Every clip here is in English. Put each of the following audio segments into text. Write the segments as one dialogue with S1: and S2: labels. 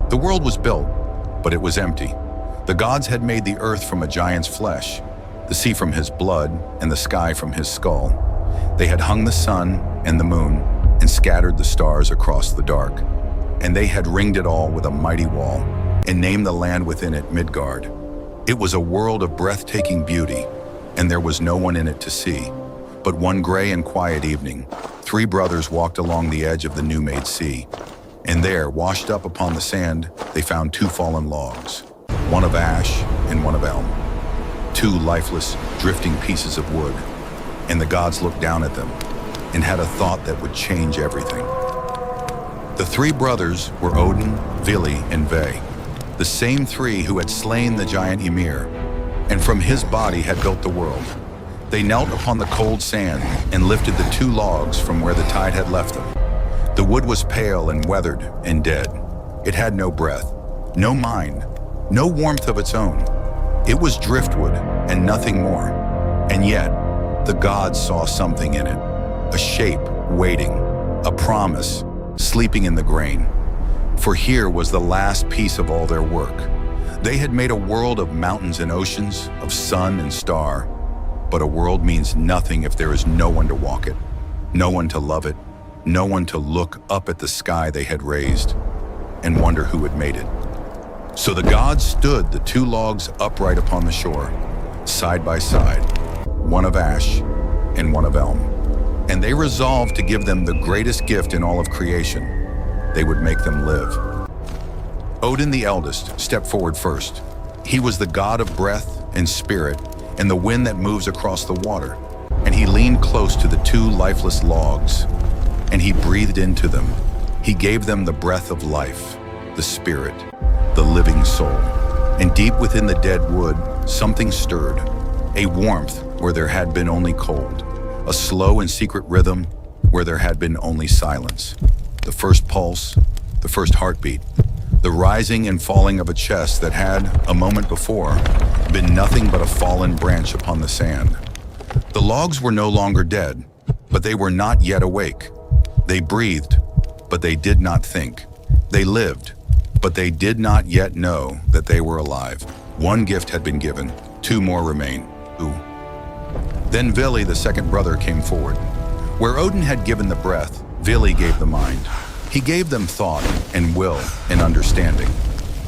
S1: The world was built, but it was empty. The gods had made the earth from a giant's flesh, the sea from his blood, and the sky from his skull. They had hung the sun and the moon and scattered the stars across the dark. And they had ringed it all with a mighty wall and named the land within it Midgard. It was a world of breathtaking beauty, and there was no one in it to see. But one gray and quiet evening, three brothers walked along the edge of the new-made sea. And there, washed up upon the sand, they found two fallen logs, one of ash and one of elm. Two lifeless, drifting pieces of wood. And the gods looked down at them and had a thought that would change everything. The three brothers were Odin, Vili, and Ve, the same three who had slain the giant Ymir, and from his body had built the world. They knelt upon the cold sand and lifted the two logs from where the tide had left them. The wood was pale and weathered and dead. It had no breath, no mind, no warmth of its own. It was driftwood and nothing more. And yet, the gods saw something in it, a shape waiting, a promise, sleeping in the grain. For here was the last piece of all their work. They had made a world of mountains and oceans, of sun and star. But a world means nothing if there is no one to walk it, no one to love it, no one to look up at the sky they had raised and wonder who had made it. So the gods stood the two logs upright upon the shore, side by side, one of ash and one of elm. And they resolved to give them the greatest gift in all of creation. They would make them live. Odin, the eldest, stepped forward first. He was the god of breath and spirit and the wind that moves across the water. And he leaned close to the two lifeless logs, and he breathed into them. He gave them the breath of life, the spirit, the living soul. And deep within the dead wood, something stirred, a warmth where there had been only cold, a slow and secret rhythm where there had been only silence. The first pulse, the first heartbeat, the rising and falling of a chest that had, a moment before, been nothing but a fallen branch upon the sand. The logs were no longer dead, but they were not yet awake. They breathed, but they did not think. They lived, but they did not yet know that they were alive. One gift had been given, two more remain. Ooh. Then Vili, the second brother, came forward. Where Odin had given the breath, Vili gave the mind. He gave them thought and will and understanding.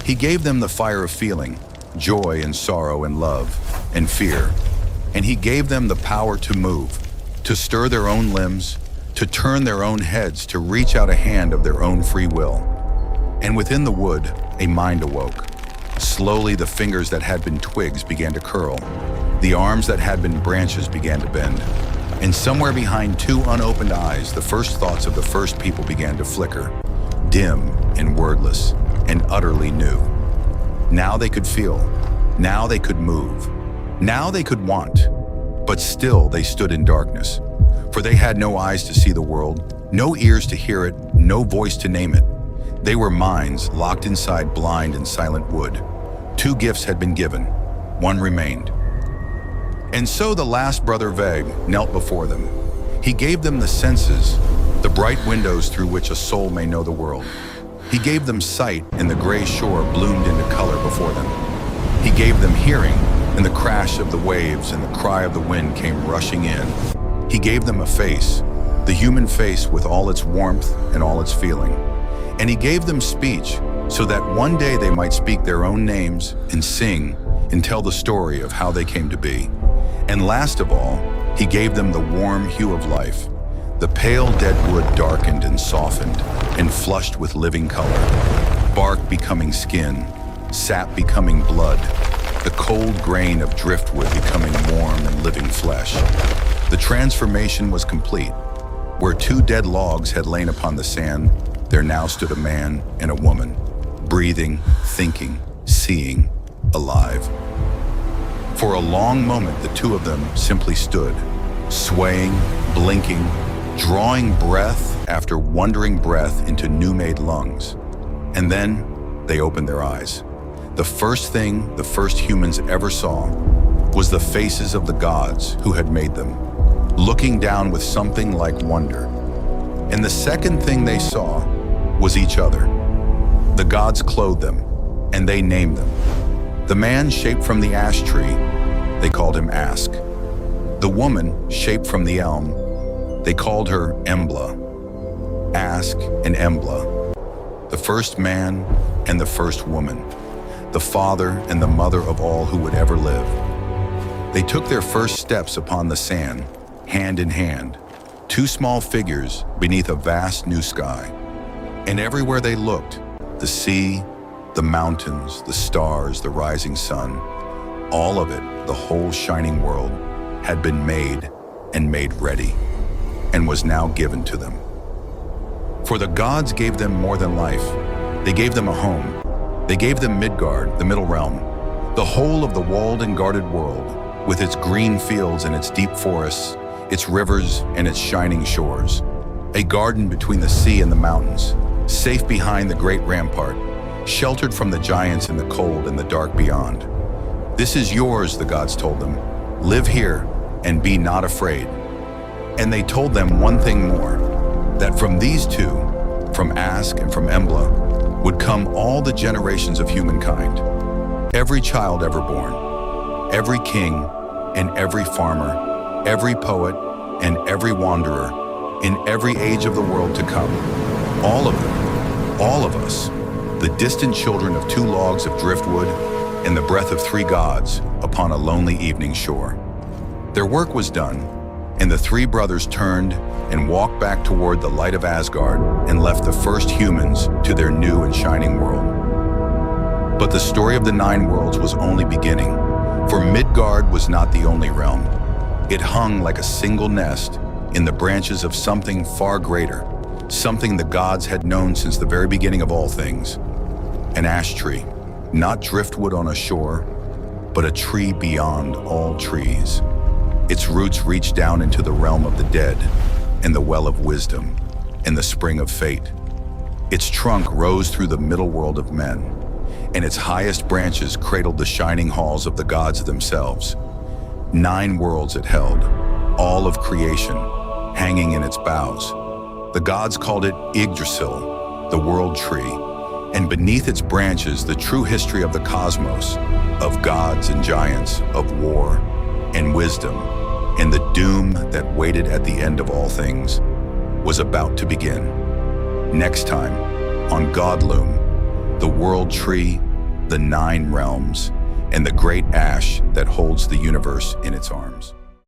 S1: He gave them the fire of feeling, joy and sorrow and love and fear. And he gave them the power to move, to stir their own limbs, to turn their own heads, to reach out a hand of their own free will. And within the wood, a mind awoke. Slowly, the fingers that had been twigs began to curl. The arms that had been branches began to bend. And somewhere behind two unopened eyes, the first thoughts of the first people began to flicker, dim and wordless and utterly new. Now they could feel. Now they could move. Now they could want. But still they stood in darkness. For they had no eyes to see the world, no ears to hear it, no voice to name it. They were minds locked inside blind and silent wood. Two gifts had been given. One remained. And so the last brother Ve knelt before them. He gave them the senses, the bright windows through which a soul may know the world. He gave them sight, and the gray shore bloomed into color before them. He gave them hearing, and the crash of the waves and the cry of the wind came rushing in. He gave them a face, the human face with all its warmth and all its feeling. And he gave them speech, so that one day they might speak their own names and sing and tell the story of how they came to be. And last of all, he gave them the warm hue of life, the pale dead wood darkened and softened and flushed with living color, bark becoming skin, sap becoming blood, the cold grain of driftwood becoming warm and living flesh. The transformation was complete. Where two dead logs had lain upon the sand, there now stood a man and a woman, breathing, thinking, seeing, alive. For a long moment, the two of them simply stood, swaying, blinking, drawing breath after wandering breath into new-made lungs. And then they opened their eyes. The first thing the first humans ever saw was the faces of the gods who had made them, looking down with something like wonder. And the second thing they saw was each other. The gods clothed them, and they named them. The man shaped from the ash tree, they called him Ask. The woman shaped from the elm, they called her Embla. Ask and Embla, the first man and the first woman, the father and the mother of all who would ever live. They took their first steps upon the sand, hand in hand, two small figures beneath a vast new sky. And everywhere they looked, the sea, the mountains, the stars, the rising sun, all of it, the whole shining world, had been made and made ready, and was now given to them. For the gods gave them more than life. They gave them a home. They gave them Midgard, the middle realm, the whole of the walled and guarded world, with its green fields and its deep forests, its rivers and its shining shores, a garden between the sea and the mountains, safe behind the great rampart, sheltered from the giants in the cold and the dark beyond. This is yours, the gods told them. Live here and be not afraid. And they told them one thing more, that from these two, from Ask and from Embla, would come all the generations of humankind, every child ever born, every king and every farmer, every poet and every wanderer, in every age of the world to come. All of them, all of us, the distant children of two logs of driftwood and the breath of three gods upon a lonely evening shore. Their work was done, and the three brothers turned and walked back toward the light of Asgard and left the first humans to their new and shining world. But the story of the nine worlds was only beginning, for Midgard was not the only realm. It hung like a single nest in the branches of something far greater, something the gods had known since the very beginning of all things. An ash tree, not driftwood on a shore, but a tree beyond all trees. Its roots reached down into the realm of the dead, and the well of wisdom, and the spring of fate. Its trunk rose through the middle world of men, and its highest branches cradled the shining halls of the gods themselves. 9 worlds it held, all of creation, hanging in its boughs. The gods called it Yggdrasil, the world tree, and beneath its branches the true history of the cosmos, of gods and giants, of war and wisdom, and the doom that waited at the end of all things was about to begin. Next time, on Godloom, the world tree, the 9 realms, and the great ash that holds the universe in its arms.